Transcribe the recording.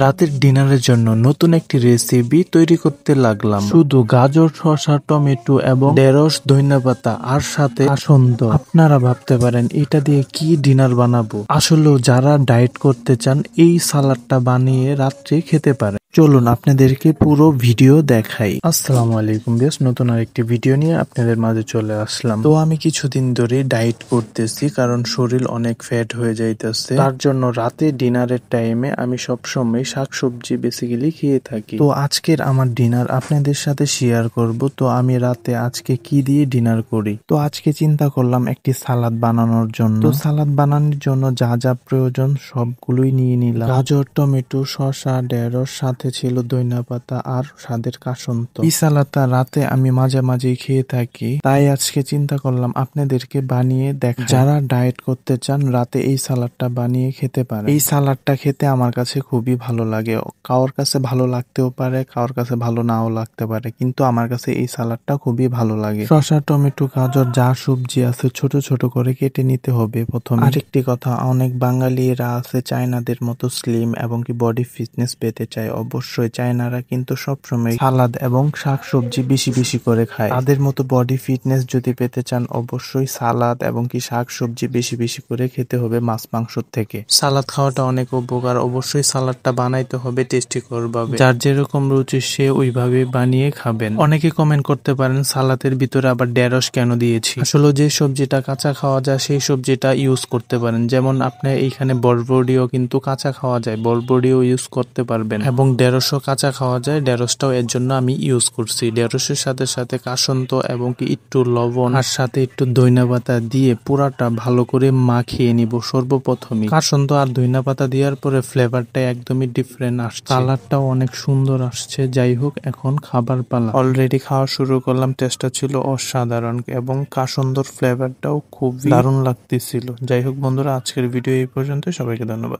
রাতের ডিনারের জন্য নতুন একটি রেসিপি তৈরি করতে লাগলাম। শুধু গাজর, শসা, টমেটো এবং ঢেঁড়স, ধনেপাতা আর সাথে কাসন্দ। আপনারা ভাবতে পারেন এটা দিয়ে কি ডিনার বানাবো। আসলেও যারা ডায়েট করতে চান এই সালাডটা বানিয়ে রাত্রে খেতে পারে। চলুন আপনাদেরকে পুরো ভিডিও দেখাই। আসসালামু আলাইকুম ভিউয়ার্স, নতুন আরেকটি ভিডিও নিয়ে আপনাদের মাঝে চলে আসলাম। তো আমি কিছুদিন ধরে ডায়েট করতেছি, কারণ শরীর অনেক ফ্যাট হয়ে যাইতেছে। তার জন্য রাতে ডিনারের টাইমে আমি সবসময় শাকসবজি বেসিক্যালি খেয়ে থাকি। তো আজকের আমার ডিনার আপনাদের সাথে শেয়ার করব। তো আমি রাতে আজকে কি দিয়ে ডিনার করি। তো আজকে চিন্তা করলাম একটি সালাদ বানানোর জন্য। তো সালাদ বানানোর জন্য যা যা প্রয়োজন সবগুলোই নিয়ে নিলাম। গাজর, টমেটো, শসা, ঢেঁড়স, সাথে ছিল ধনেপাতা আর স্বাদের কাসন্দ। এই সালাদটা রাতে আমি মাঝে মাঝেই খেয়ে থাকি, তাই আজকে চিন্তা করলাম আপনাদেরকে বানিয়ে দেখা। যারা ডায়েট করতে চান রাতে এই সালাদটা বানিয়ে খেতে পারে। এই সালাদটা খেতে আমার কাছে খুবই ভালো লাগে। কারোর কাছে ভালো লাগতেও পারে, কারোর কাছে ভালো নাও লাগতে পারে, কিন্তু আমার কাছে এই সালাদটা খুবই ভালো লাগে। শসা, টমেটো, গাজর যা সবজি আছে ছোট ছোট করে কেটে নিতে হবে প্রথমে। আরেকটি কথা, অনেক বাঙালিরা আছে চায়নাদের মতো স্লিম এবং কি বডি ফিটনেস পেতে চায়। অবশ্যই চায়নারা কিন্তু সবসময় সালাদ এবং শাকসবজি বেশি বেশি করে খায়। তাদের মতো বডি ফিটনেস যদি পেতে চান অবশ্যই সালাদ এবং কি শাকসবজি বেশি বেশি করে খেতে হবে মাছ মাংস থেকে। সালাদ খাওয়াটা অনেক উপকার। অবশ্যই সালাদটা বানাইতে হবে টেস্টিকর ভাবে। যার যেরকম রুচি সে ওইভাবে বানিয়ে খাবেন। অনেকে কমেন্ট করতে পারেন সালাদের ভিতরে আবার ঢেঁড়স কেন দিয়েছি। আসলে যে সবজিটা কাঁচা খাওয়া যায় সেই সবজিটা ইউজ করতে পারেন। যেমন আপনার এইখানে বরবটিও কিন্তু কাঁচা খাওয়া যায়, বরবটিও ইউজ করতে পারবেন এবং ঢেঁড়সও কাঁচা খাওয়া যায়। ঢেঁড়সটাও এর জন্য আমি ইউজ করছি। ঢেঁড়সের সাথে সাথে কাসন্দ এবং কি একটু লবণ আর সাথে একটু ধনেপাতা দিয়ে পুরাটা ভালো করে মাখিয়ে নিব সর্বপ্রথমে। কাসন্দ আর ধনেপাতা দেওয়ার পরে ফ্লেভারটা একদমই ডিফারেন্ট আসছে, কালারটাও অনেক সুন্দর আসছে। যাই হোক, এখন খাবার পালা। অলরেডি খাওয়া শুরু করলাম। টেস্টটা ছিল অসাধারণ এবং কাসন্দর ফ্লেভারটাও খুব দারুণ লাগতেছিল। যাই হোক বন্ধুরা, আজকের ভিডিও এই পর্যন্ত। সবাইকে ধন্যবাদ।